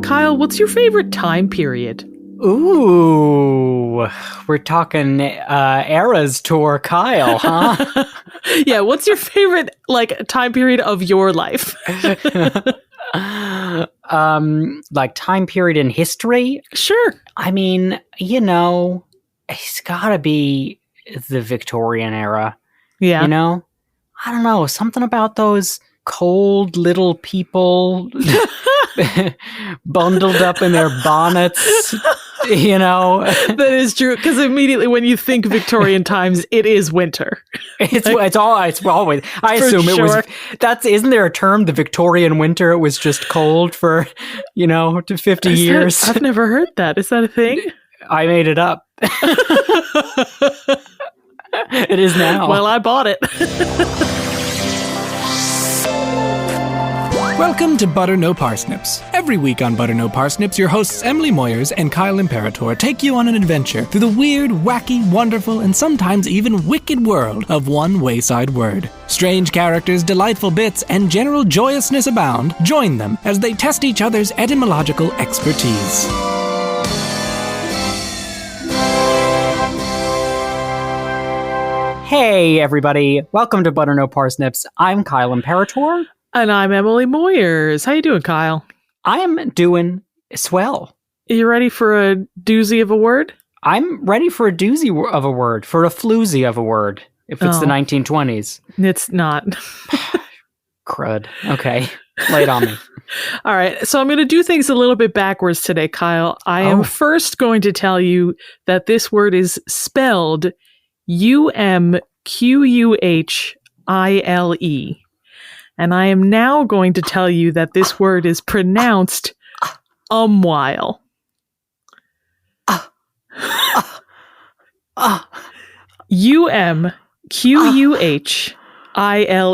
Kyle, what's your favorite time period? Ooh, we're talking Eras Tour Kyle, huh? Yeah, what's your favorite, time period of your life? Like time period in history? Sure. I mean, it's gotta be the Victorian era. Yeah. I don't know, something about those cold little people bundled up in their bonnets, That is true, because immediately when you think Victorian times, it is winter. It's always. I assume sure. isn't there a term, the Victorian winter? It was just cold for, to 50 years. I've never heard that. Is that a thing? I made it up. It is now. Well, I bought it. Welcome to Butter No Parsnips. Every week on Butter No Parsnips, your hosts Emily Moyers and Kyle Imperator take you on an adventure through the weird, wacky, wonderful, and sometimes even wicked world of one wayside word. Strange characters, delightful bits, and general joyousness abound. Join them as they test each other's etymological expertise. Hey, everybody. Welcome to Butter No Parsnips. I'm Kyle Imperator. And I'm Emily Moyers. How you doing, Kyle? I am doing swell. Are you ready for a doozy of a word? I'm ready for a doozy of a word, for a floozy of a word, if it's the 1920s. It's not. Crud. Okay. Lay it on me. All right. So I'm going to do things a little bit backwards today, Kyle. I am first going to tell you that this word is spelled Umquhile. And I am now going to tell you that this word is pronounced Umquhile. Umquhile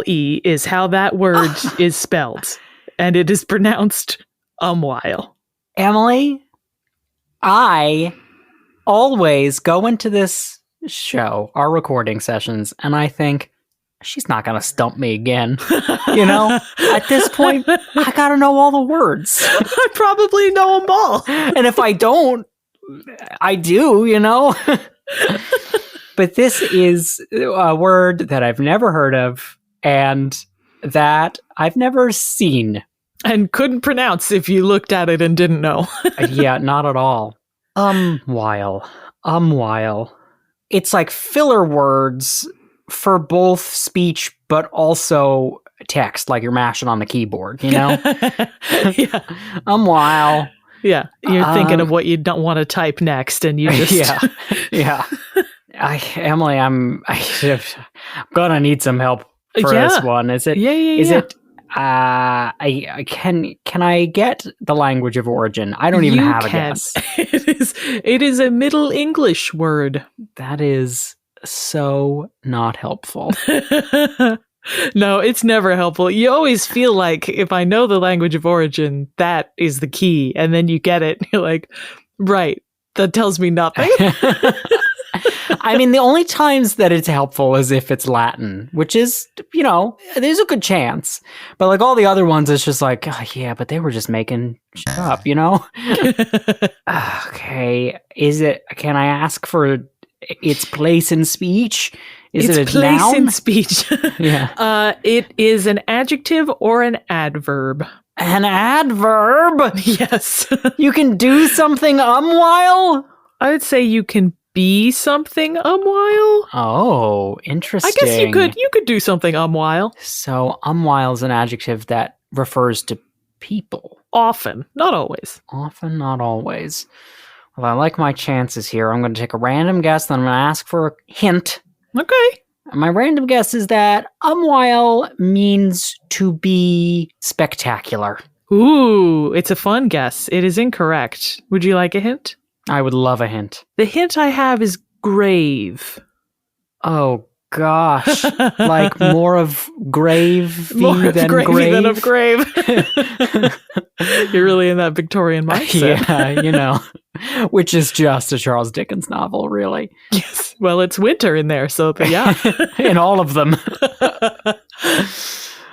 is how that word is spelled. And it is pronounced Umquhile. Emily, I always go into this show, our recording sessions, and I think, she's not going to stump me again. At this point, I got to know all the words. I probably know them all. And if I don't, I do, But this is a word that I've never heard of and that I've never seen. And couldn't pronounce if you looked at it and didn't know. Yeah, not at all. Umquhile. It's like filler words for both speech, but also text, like you're mashing on the keyboard, Yeah. Umquhile. Yeah. You're thinking of what you don't want to type next, and you just... Yeah. Emily, I'm gonna need some help for this one. Is it? Is it? Can I get the language of origin? I don't even have a guess. It is a Middle English word. That is so not helpful. No, it's never helpful. You always feel like, if I know the language of origin, that is the key. And then you get it. You're like, right, that tells me nothing. I mean, the only times that it's helpful is if it's Latin, which is, there's a good chance. But like all the other ones, it's just like, yeah, but they were just making shit up, Okay. Can I ask for its place in speech? Is it a place noun? in speech? Yeah. It is an adjective or an adverb. An adverb? Yes. You can do something while? I would say you can be something while. Oh, interesting. I guess you could do something while. So while is an adjective that refers to people. Often, not always. Often, not always. Well, I like my chances here. I'm going to take a random guess, then I'm going to ask for a hint. Okay. My random guess is that while means to be spectacular. Ooh, it's a fun guess. It is incorrect. Would you like a hint? I would love a hint. The hint I have is grave. Oh, gosh. Like more of gravy than grave? Than of grave. You're really in that Victorian mindset. Yeah, which is just a Charles Dickens novel, really. Yes. Well, it's winter in there, so yeah. In all of them.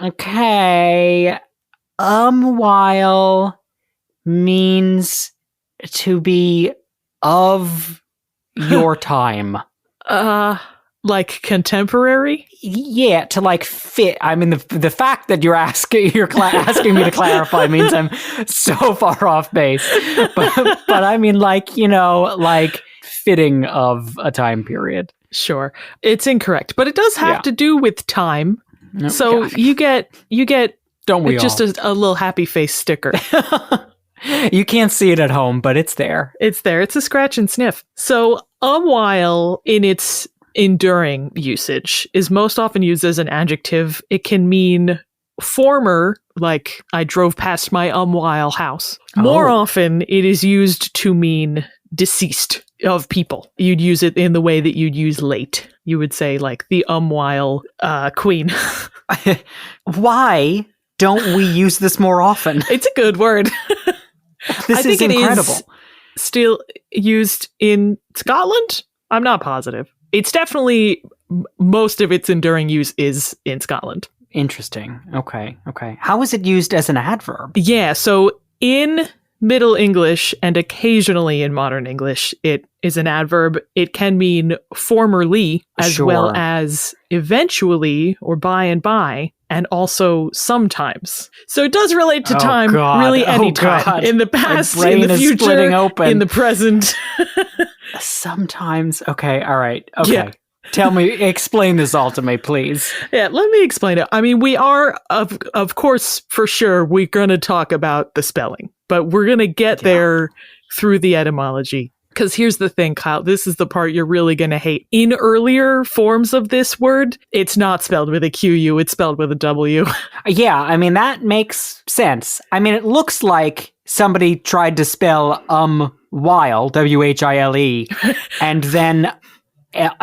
Okay. While means to be of your time. Like contemporary? Yeah, to like fit. I mean, the fact that you're asking me to clarify means I'm so far off base. But I mean, like, like fitting of a time period. Sure. It's incorrect, but it does have to do with time. No, so gosh. you get Don't we just all? a little happy face sticker. You can't see it at home, but it's there. It's there. It's a scratch and sniff. So while in its enduring usage is most often used as an adjective. It can mean former, like I drove past my while house. More often, it is used to mean deceased of people. You'd use it in the way that you'd use late. You would say like the while queen. Why don't we use this more often? It's a good word. This is incredible. It is still used in Scotland? I'm not positive. It's definitely, most of its enduring use is in Scotland. Interesting. Okay. How is it used as an adverb? Yeah, so in Middle English and occasionally in Modern English, it is an adverb. It can mean formerly as well as eventually or by and also sometimes. So it does relate to time, really any time. In the past, in the future, in the present. Sometimes. Okay, all right. Okay. Yeah. Explain this all to me, please. Yeah, let me explain it. I mean, we are, of course, for sure, we're going to talk about the spelling, but we're going to get there through the etymology. Because here's the thing, Kyle, this is the part you're really going to hate. In earlier forms of this word, it's not spelled with a QU, it's spelled with a W. Yeah, I mean, that makes sense. I mean, it looks like somebody tried to spell while, WHILE, and then, an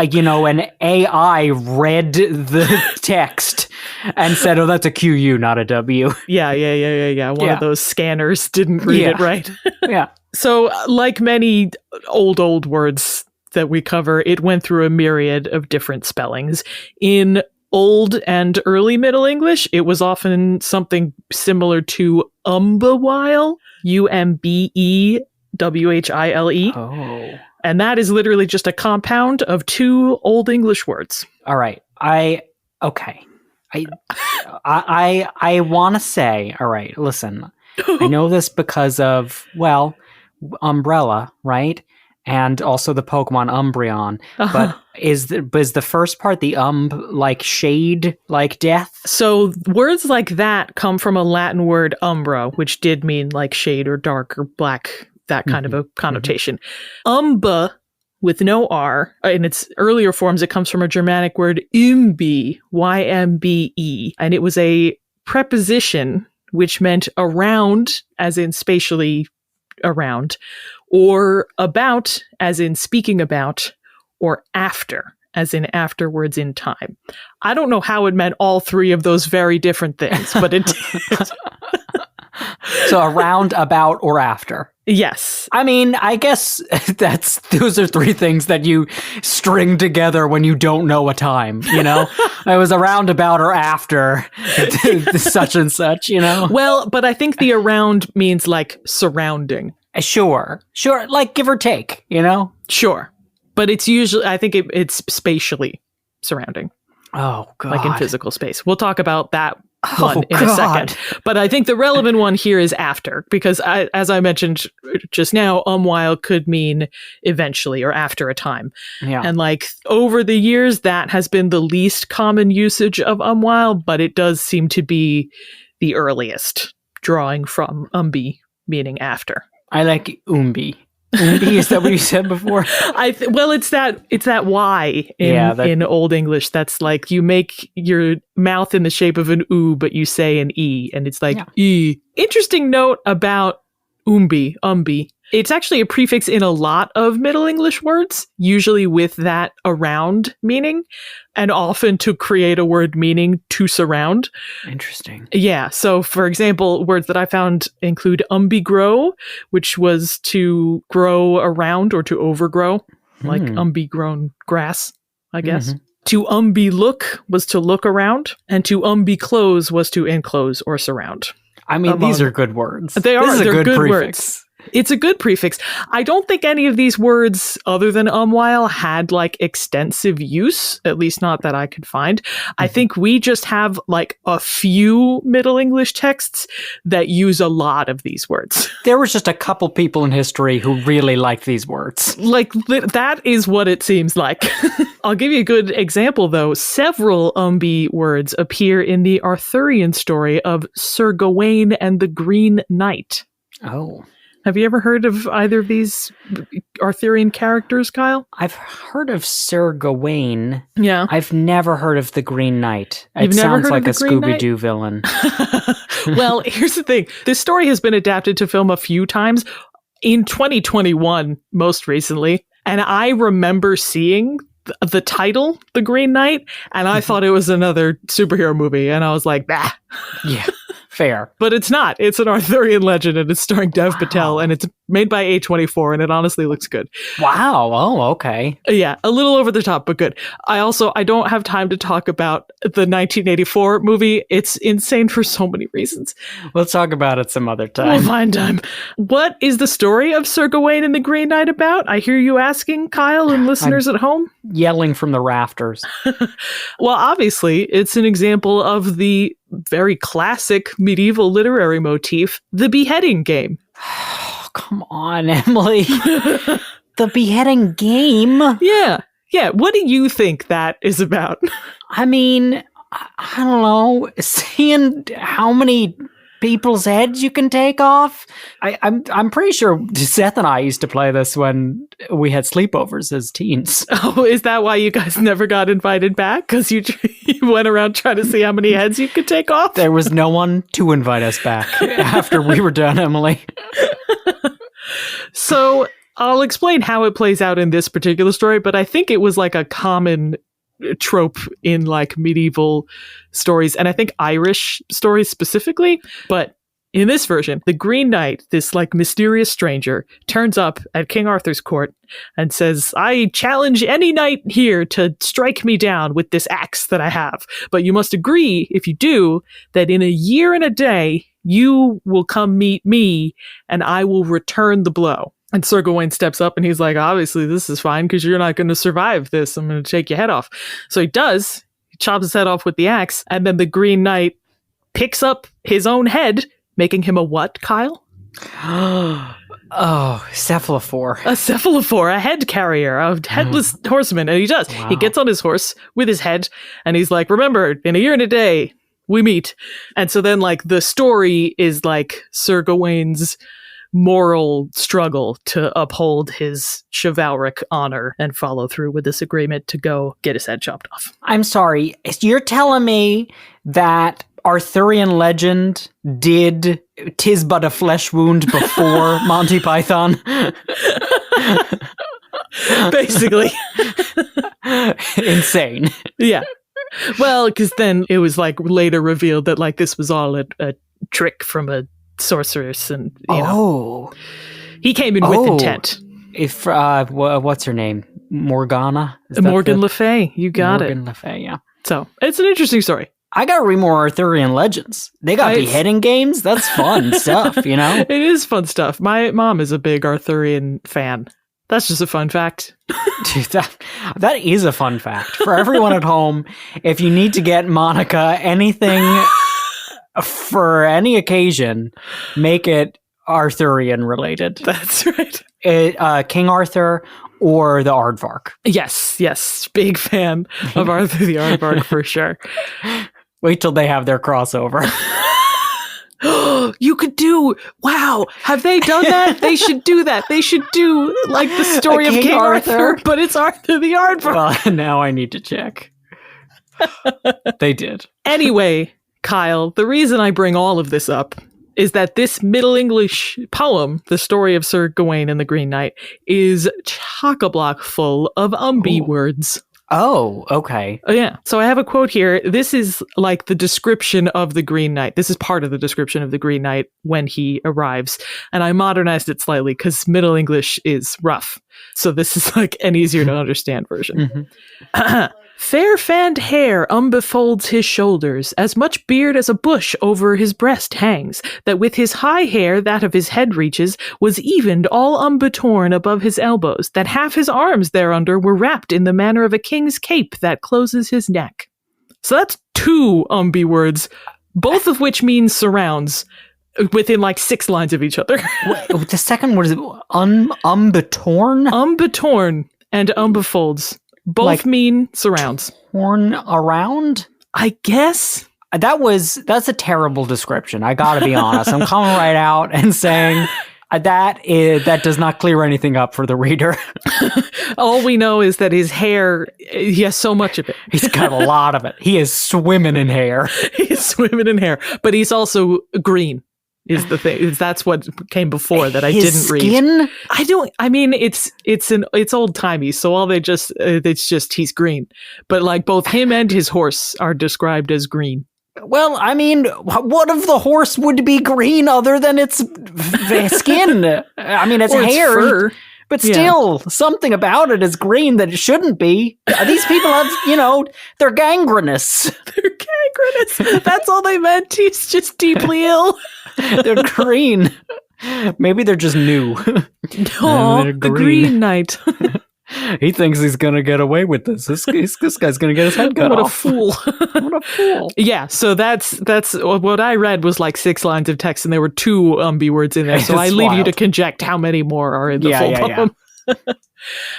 AI read the text and said, oh, that's a QU, not a W. Yeah. One of those scanners didn't read it right. Yeah. So, like many old words that we cover, it went through a myriad of different spellings. In Old and Early Middle English, it was often something similar to Umquhile, UMBEWHILE. Oh. And that is literally just a compound of two Old English words. All right. I want to say, all right, listen, I know this because of, umbrella, right? And also the Pokemon Umbreon. But is the first part the like shade, like death? So words like that come from a Latin word umbra, which did mean like shade or dark or black, that kind of a connotation. Umba, with no R, in its earlier forms, it comes from a Germanic word ymbe, Y-M-B-E. And it was a preposition which meant around, as in spatially around, or about, as in speaking about, or after, as in afterwards in time. I don't know how it meant all three of those very different things, but it did. So around, about, or after. Yes. I mean, I guess those are three things that you string together when you don't know a time, It was around, about, or after such and such, Well, but I think the around means like surrounding. Sure, like give or take, Sure. But it's usually, I think it's spatially surrounding. Oh, God. Like in physical space. We'll talk about that one in a second. But I think the relevant one here is after, because as I mentioned just now, while could mean eventually or after a time. Yeah. And like over the years, that has been the least common usage of while, but it does seem to be the earliest, drawing from umbi, meaning after. I like umbi. Umbi, is that what you said before? It's that Y in Old English. That's like you make your mouth in the shape of an U, but you say an E, and it's like E. Interesting note about umbi. It's actually a prefix in a lot of Middle English words, usually with that around meaning, and often to create a word meaning to surround. Interesting. Yeah. So, for example, words that I found include umbi-grow, which was to grow around or to overgrow, like umbi-grown grass, I guess. Mm-hmm. To umbi-look was to look around, and to umbi-close was to enclose or surround. I mean, these are good words. They are. This is They're a good good prefix. words. It's a good prefix. I don't think any of these words, other than Umquhile, had like extensive use, at least not that I could find. I think we just have like a few Middle English texts that use a lot of these words. There was just a couple people in history who really liked these words. Like, that is what it seems like. I'll give you a good example, though. Several Umbi words appear in the Arthurian story of Sir Gawain and the Green Knight. Oh. Have you ever heard of either of these Arthurian characters, Kyle? I've heard of Sir Gawain. Yeah. I've never heard of the Green Knight. You've It never sounds heard like of a the Green Knight? Scooby-Doo villain. Well, here's the thing. This story has been adapted to film a few times. In 2021, most recently. And I remember seeing the title, The Green Knight, and I thought it was another superhero movie. And I was like, bah. Yeah, fair. But it's not. It's an Arthurian legend, and it's starring Dev Patel, and it's made by A24, and it honestly looks good. Wow. Oh, okay. Yeah, a little over the top, but good. I don't have time to talk about the 1984 movie. It's insane for so many reasons. We'll talk about it some other We'll time. find time. What is the story of Sir Gawain and the Green Knight about? I hear you asking, Kyle, and listeners at home. Yelling from the rafters. Well, obviously, it's an example of the very classic medieval literary motif, the beheading game. Oh, come on, Emily. The beheading game? Yeah. What do you think that is about? I mean, I don't know. Seeing how many people's heads you can take off. I'm pretty sure Seth and I used to play this when we had sleepovers as teens. Oh, is that why you guys never got invited back? Because you went around trying to see how many heads you could take off? There was no one to invite us back after we were done, Emily. So I'll explain how it plays out in this particular story, but I think it was like a common trope in like medieval stories, and I think Irish stories specifically. But in this version, the Green Knight, this like mysterious stranger, turns up at King Arthur's court and says, I challenge any knight here to strike me down with this axe that I have. But you must agree, if you do, that in a year and a day, you will come meet me and I will return the blow. And Sir Gawain steps up and he's like, obviously this is fine because you're not going to survive this. I'm going to take your head off. So he does. He chops his head off with the axe. And then the Green Knight picks up his own head, making him a what, Kyle? Oh, cephalophore. A cephalophore, a head carrier, a headless horseman. And he does. Wow. He gets on his horse with his head and he's like, remember, in a year and a day, we meet. And so then like the story is like Sir Gawain's moral struggle to uphold his chivalric honor and follow through with this agreement to go get his head chopped off. I'm sorry. You're telling me that Arthurian legend did 'Tis but a flesh wound before Monty Python? Basically. Insane. Yeah. Well, because then it was like later revealed that like this was all a trick from a sorceress, and you know, he came in with intent. If what's her name? Morgana? Morgan Le Fay. You got Morgan Le Fay, yeah. So it's an interesting story. I gotta read more Arthurian legends. They got beheading games. That's fun stuff, you know? It is fun stuff. My mom is a big Arthurian fan. That's just a fun fact. Dude, that is a fun fact. For everyone at home, if you need to get Monica anything for any occasion, make it Arthurian related. That's right. King Arthur or the Aardvark. Yes. Big fan of Arthur the Aardvark for sure. Wait till they have their crossover. You could do, wow, have they done that? They should do that. They should do like the story of King Arthur, but it's Arthur the Aardvark. Well, now I need to check. They did. Anyway, Kyle, the reason I bring all of this up is that this Middle English poem, the story of Sir Gawain and the Green Knight, is chock-a-block full of words. Oh, okay. Yeah. So I have a quote here. This is like the description of the Green Knight. This is part of the description of the Green Knight when he arrives. And I modernized it slightly because Middle English is rough. So this is like an easier to understand version. Fair fanned hair befolds his shoulders, as much beard as a bush over his breast hangs, that with his high hair that of his head reaches, was evened all betorn above his elbows, that half his arms thereunder were wrapped in the manner of a king's cape that closes his neck. So that's 2 words, both of which mean surrounds, within like 6 lines of each other. Wait, the second word is betorn? Betorn and befolds. Both like mean surrounds. Torn around? I guess. That's a terrible description. I gotta be honest. I'm coming right out and saying that does not clear anything up for the reader. All we know is that his hair, he has so much of it. He's got a lot of it. He is swimming in hair. He's swimming in hair, but he's also green. Is the thing. That's what came before that I didn't read. Skin? I mean, it's old timey. So all it's just he's green. But like both him and his horse are described as green. Well, I mean, what of the horse would be green other than its skin? I mean, it's hair. Its fur. But still, something about it is green that it shouldn't be. These people have, they're gangrenous. They're gangrenous. That's all they meant. He's just deeply ill. They're green. Maybe they're just new. No, the Green Knight. He thinks he's going to get away with this. This guy's going to get his head cut off. What a fool. What a fool. Yeah, so that's what I read was like 6 lines of text and there were 2 words in there. So I leave you to conject how many more are in the full poem. Yeah.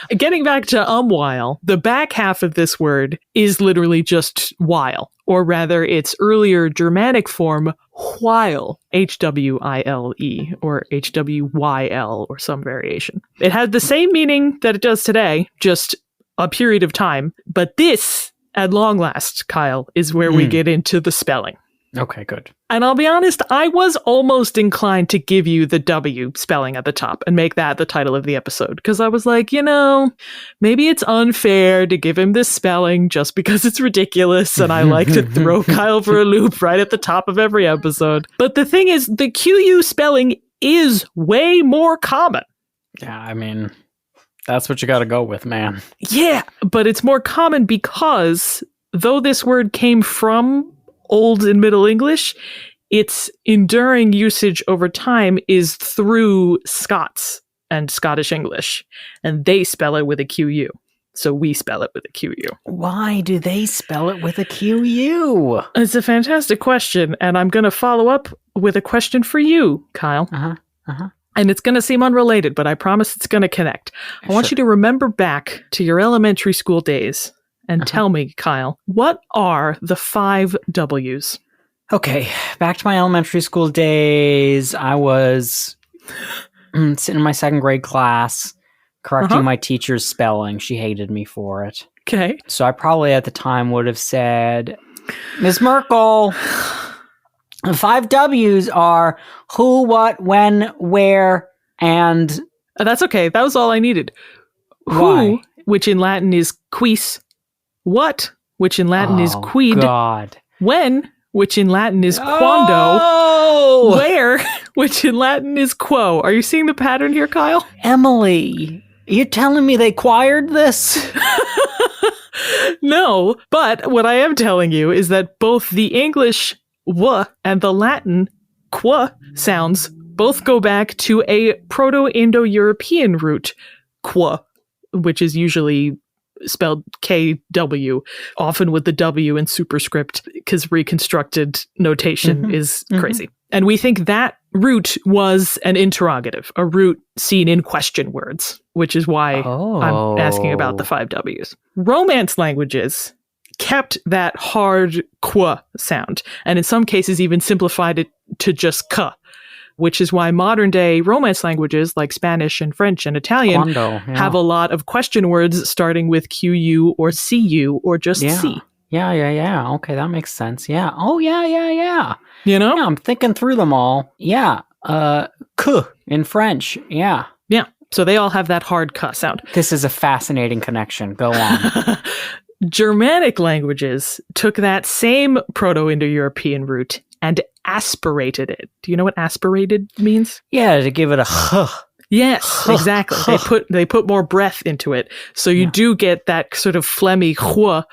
Getting back to Umquhile, the back half of this word is literally just while, or rather its earlier Germanic form, while, Hwile, or Hwyl, or some variation. It had the same meaning that it does today, just a period of time, but this, at long last, Kyle, is where we get into the spelling. Okay, good. And I'll be honest, I was almost inclined to give you the W spelling at the top and make that the title of the episode. Because I was like, maybe it's unfair to give him this spelling just because it's ridiculous. And I like to throw Kyle for a loop right at the top of every episode. But the thing is, the QU spelling is way more common. Yeah, I mean, that's what you got to go with, man. Yeah, but it's more common because though this word came from Old and Middle English, its enduring usage over time is through Scots and Scottish English, and they spell it with a QU. So we spell it with a QU. Why do they spell it with a QU? It's a fantastic question, and I'm going to follow up with a question for you, Kyle. And it's going to seem unrelated, but I promise it's going to connect. I want you to remember back to your elementary school days. And tell me, Kyle, what are the 5 W's? Okay, back to my elementary school days. I was sitting in my 2nd grade class, correcting my teacher's spelling. She hated me for it. Okay. So I probably at the time would have said, Ms. Merkel, the 5 W's are who, what, when, where, and... That's okay. That was all I needed. Why? Who, which in Latin is quis. What, which in Latin is quid. God. When, which in Latin is quando. Oh! Where, which in Latin is quo. Are you seeing the pattern here, Kyle? Emily, you're telling me they quired this? No, but what I am telling you is that both the English w and the Latin qua sounds both go back to a Proto-Indo-European root, qua, which is usually spelled KW, often with the W in superscript, because reconstructed notation is crazy. And we think that root was an interrogative, a root seen in question words, which is why I'm asking about the 5 W's. Romance languages kept that hard qua sound, and in some cases even simplified it to just ka, which is why modern day Romance languages like Spanish and French and Italian have a lot of question words starting with QU or CU or just C. Yeah. Okay, that makes sense. Yeah. Oh, yeah. You know? Yeah, I'm thinking through them all. Yeah. Que in French. Yeah. Yeah. So they all have that hard ka sound. This is a fascinating connection. Go on. Germanic languages took that same Proto-Indo-European root and aspirated it. Do you know what aspirated means? Yeah, to give it a huh. Yes, exactly. They put more breath into it. So you do get that sort of phlegmy hua,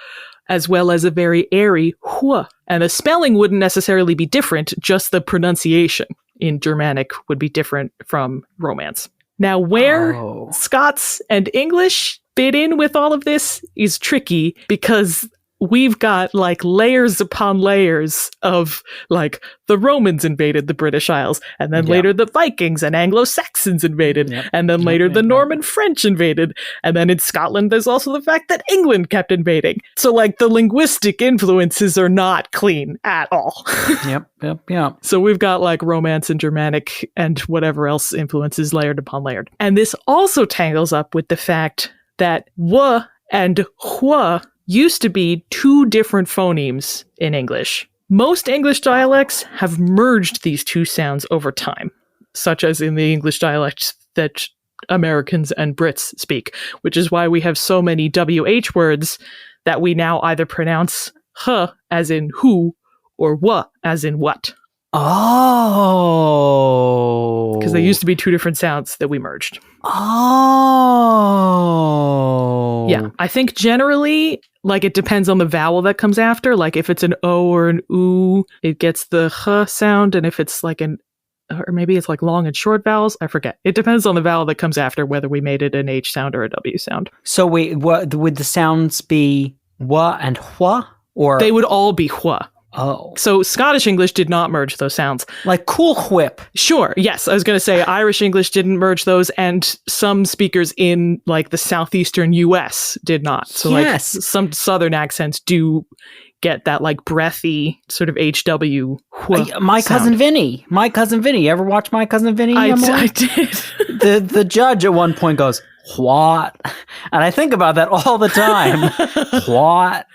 as well as a very airy hua. And the spelling wouldn't necessarily be different, just the pronunciation in Germanic would be different from Romance. Now, where Scots and English fit in with all of this is tricky because we've got like layers upon layers of like the Romans invaded the British Isles, and then later the Vikings and Anglo-Saxons invaded, and then later the Norman French invaded, and then in Scotland there's also the fact that England kept invading. So like the linguistic influences are not clean at all. Yep. So we've got like Romance and Germanic and whatever else influences layered upon layered. And this also tangles up with the fact that w and hua used to be two different phonemes in English. Most English dialects have merged these two sounds over time, such as in the English dialects that Americans and Brits speak, which is why we have so many WH words that we now either pronounce h as in who or w as in what. Oh. Because they used to be two different sounds that we merged. Oh. Yeah, I think generally, like, it depends on the vowel that comes after. Like, if it's an O or an oo, it gets the h sound, and if it's like or maybe it's like long and short vowels, I forget. It depends on the vowel that comes after, whether we made it an H sound or a W sound. So wait, what would the sounds be? Wa and hua? Or they would all be hua. Oh. So Scottish English did not merge those sounds. Like Cool Whip. Sure, yes. I was going to say Irish English didn't merge those, and some speakers in like the southeastern US did not. So like some southern accents do get that like breathy sort of HW. My Cousin Vinny. You ever watch My Cousin Vinny? I did. The judge at one point goes, "What?" And I think about that all the time. What?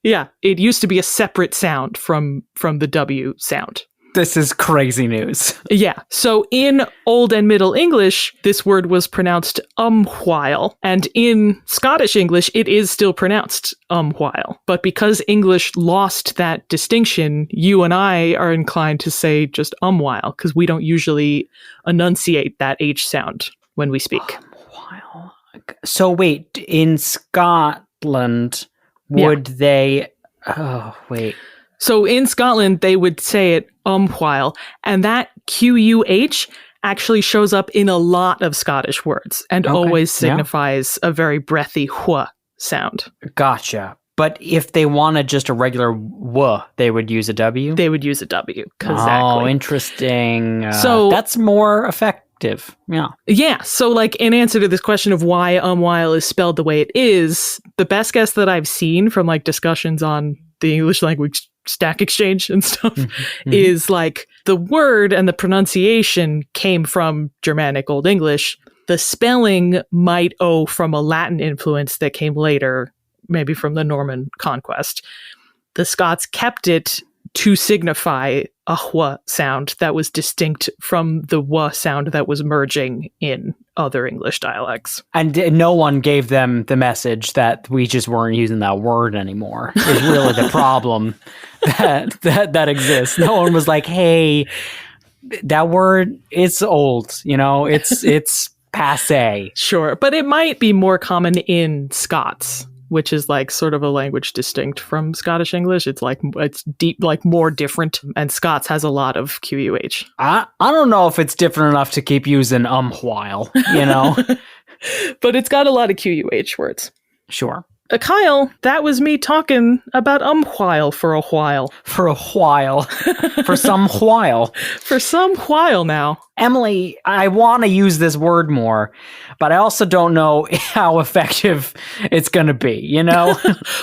Yeah, it used to be a separate sound from the W sound. This is crazy news. Yeah, so in Old and Middle English, this word was pronounced umquhile, and in Scottish English, it is still pronounced umquhile. But because English lost that distinction, you and I are inclined to say just umwhile, because we don't usually enunciate that H sound when we speak. Umquhile. So wait, in Scotland... Would they... Oh, wait. So in Scotland, they would say it umquhile, and that QUH actually shows up in a lot of Scottish words and always signifies a very breathy hua sound. Gotcha. But if they wanted just a regular w, they would use a W? They would use a W. Exactly. Oh, interesting. So that's more effective. Yeah. So like in answer to this question of why umwhile is spelled the way it is, the best guess that I've seen from like discussions on the English language Stack Exchange and stuff is like the word and the pronunciation came from Germanic Old English. The spelling might owe from a Latin influence that came later, maybe from the Norman conquest. The Scots kept it to signify a hua sound that was distinct from the wa sound that was merging in other English dialects. And no one gave them the message that we just weren't using that word anymore. Is really the problem that exists. No one was like, hey, that word, it's old, it's passé. Sure, but it might be more common in Scots, which is like sort of a language distinct from Scottish English. It's deep, like more different. And Scots has a lot of QUH. I don't know if it's different enough to keep using umquhile, But it's got a lot of QUH words. Sure. Kyle, that was me talking about umquhile for a while. For a while. For some while. For some while now. Emily, I want to use this word more, but I also don't know how effective it's going to be,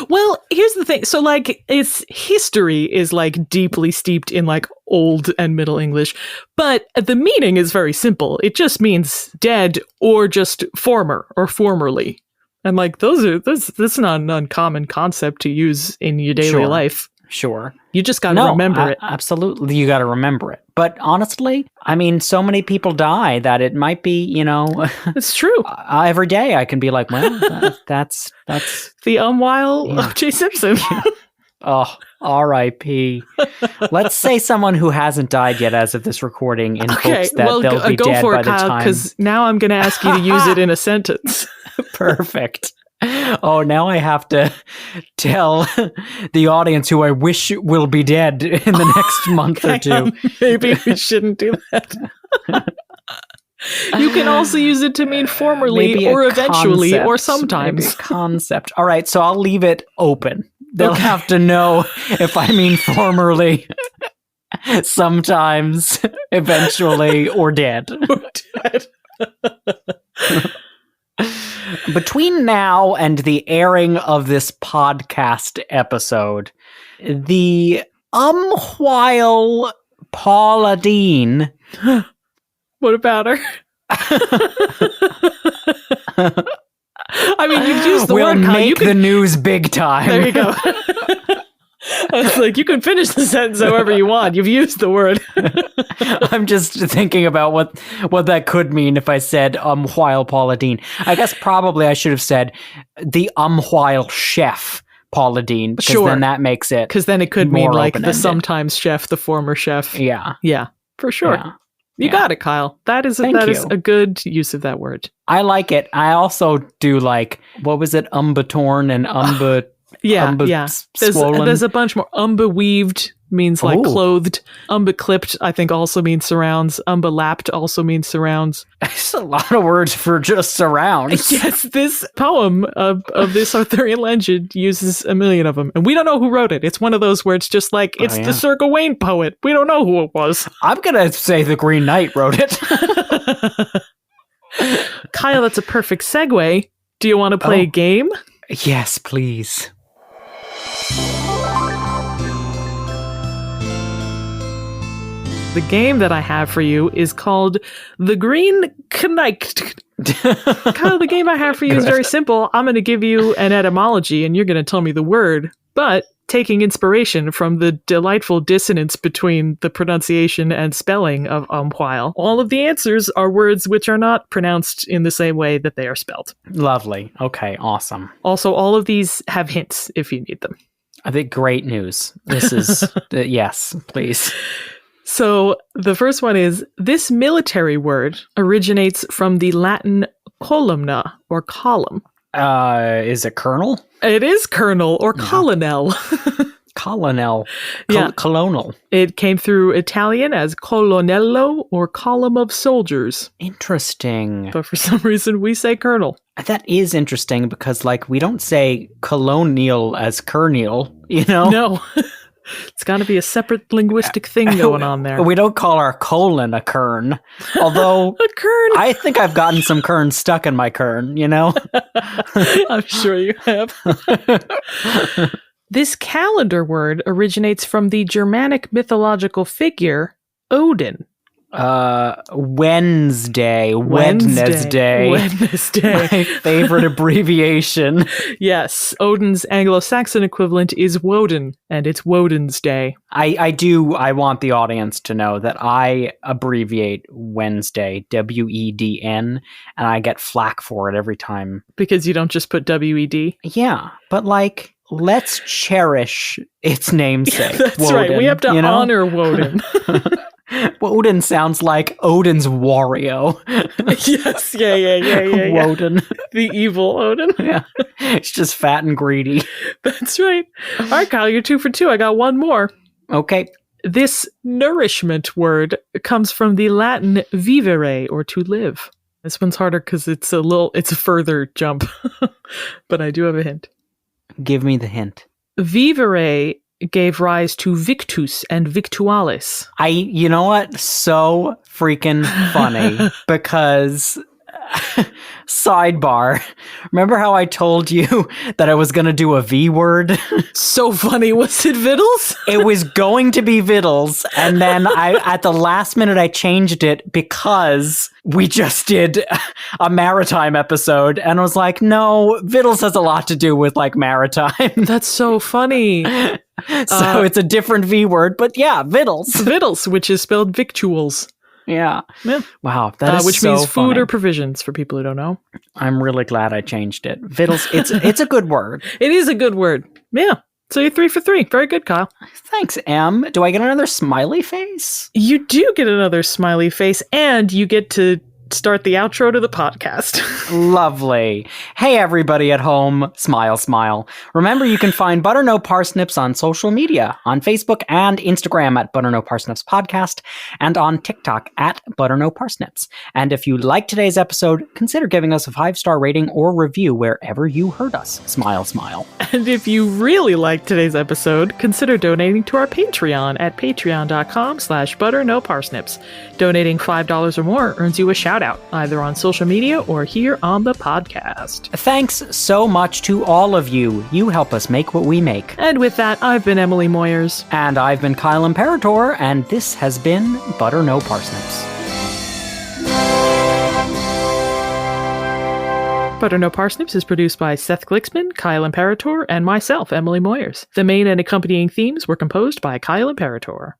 Well, here's the thing. So, like, its history is, like, deeply steeped in, like, Old and Middle English, but the meaning is very simple. It just means dead or just former or formerly. And like that's not an uncommon concept to use in your daily life. Sure. You just got to remember it. Absolutely. You got to remember it. But honestly, I mean, so many people die that it might be, It's true. Every day I can be like, well, that's the umwhile of J. Simpson. Oh, R.I.P. Let's say someone who hasn't died yet as of this recording in hopes that they'll be go dead for by it, the Kyle, time. because now I'm going to ask you to use it in a sentence. Perfect. Oh, now I have to tell the audience who I wish will be dead in the next month or two. Maybe we shouldn't do that. You can also use it to mean formerly Maybe or a eventually concept, or sometimes. maybe a concept. All right, so I'll leave it open. They'll have to know if I mean formerly, sometimes, eventually, or dead. Between now and the airing of this podcast episode, the Umquhile Paula Dean. What about her? I mean, you've used the will word, Kyle. make the news big time. There you go. I was like, you can finish the sentence however you want. You've used the word. I'm just thinking about what that could mean if I said Umquhile Paula Dean. I guess probably I should have said the Umquhile chef Paula Dean, because then that makes it because then it could mean like open-ended. the sometimes chef, the former chef. Yeah, for sure. Yeah. You got it, Kyle. That is Thank a good use of that word. I like it. I also do like, what was it? Umbatorn and Yeah. swollen. There's a bunch more. Weaved means like clothed. Clipped, I think, also means surrounds. Lapped also means surrounds. It's a lot of words for just surrounds. Yes, this poem of this Arthurian legend uses a million of them. And we don't know who wrote it. It's one of those where it's just like, it's the Sir Gawain poet. We don't know who it was. I'm going to say the Green Knight wrote it. Kyle, that's a perfect segue. Do you want to play a game? Yes, please. The game that I have for you is called The Green Knight. Kyle, the game I have for you is very simple. I'm going to give you an etymology, and you're going to tell me the word, but taking inspiration from the delightful dissonance between the pronunciation and spelling of Umquhile. All of the answers are words which are not pronounced in the same way that they are spelled. Lovely. Okay, awesome. Also, all of these have hints if you need them. I think great news. This is, yes, please. So the first one is, this military word originates from the Latin columna, or column. Is it colonel? It is colonel or colonel. Colonel. Yeah. Colonel. It came through Italian as colonnello or column of soldiers. Interesting. But for some reason we say colonel. That is interesting because, like, we don't say colonial as colonel, you know? No. It's got to be a separate linguistic thing going on there. We don't call our colon a kern. Although, a kern. I think I've gotten some kern stuck in my kern, you know? I'm sure you have. This calendar word originates from the Germanic mythological figure Odin. Wednesday. Wednesday. My favorite abbreviation. Yes, Odin's Anglo-Saxon equivalent is Woden, and it's Woden's Day. I want the audience to know that I abbreviate Wednesday, W-E-D-N, and I get flack for it every time. Because you don't just put W-E-D? Yeah, but like, let's cherish its namesake. That's Woden, right, we have to honor Woden. Woden sounds like Odin's Wario. Yes, yeah. Woden. The evil Odin. Yeah. It's just fat and greedy. That's right. All right, Kyle, you're 2 for 2. I got one more. Okay. This nourishment word comes from the Latin vivere, or to live. This one's harder because it's a further jump. But I do have a hint. Give me the hint. Vivere gave rise to victus and victualis. You know what? So freaking funny because sidebar. Remember how I told you that I was going to do a V word? So funny. Was it vittles? It was going to be vittles. And then at the last minute, I changed it because we just did a maritime episode. And I was like, no, vittles has a lot to do with like maritime. That's so funny. So it's a different V word, but yeah, vittles. Vittles, which is spelled victuals. Yeah. Wow. Which so means food funny. or provisions for people who don't know. I'm really glad I changed it. Vittles, it's a good word. It is a good word. Yeah. So you're 3 for 3. Very good, Kyle. Thanks, Em. Do I get another smiley face? You do get another smiley face, and you get to start the outro to the podcast. Lovely. Hey, everybody at home. Smile, smile. Remember, you can find Butter No Parsnips on social media, on Facebook and Instagram at Butter No Parsnips Podcast, and on TikTok at Butter No Parsnips. And if you liked today's episode, consider giving us a 5-star rating or review wherever you heard us. Smile, smile. And if you really liked today's episode, consider donating to our Patreon at patreon.com/butternoparsnips. Donating $5 or more earns you a shout out, either on social media or here on the podcast. Thanks so much to all of you. You help us make what we make. And with that, I've been Emily Moyers. And I've been Kyle Imperator, and this has been Butter No Parsnips. Butter No Parsnips is produced by Seth Glicksman, Kyle Imperator, and myself, Emily Moyers. The main and accompanying themes were composed by Kyle Imperator.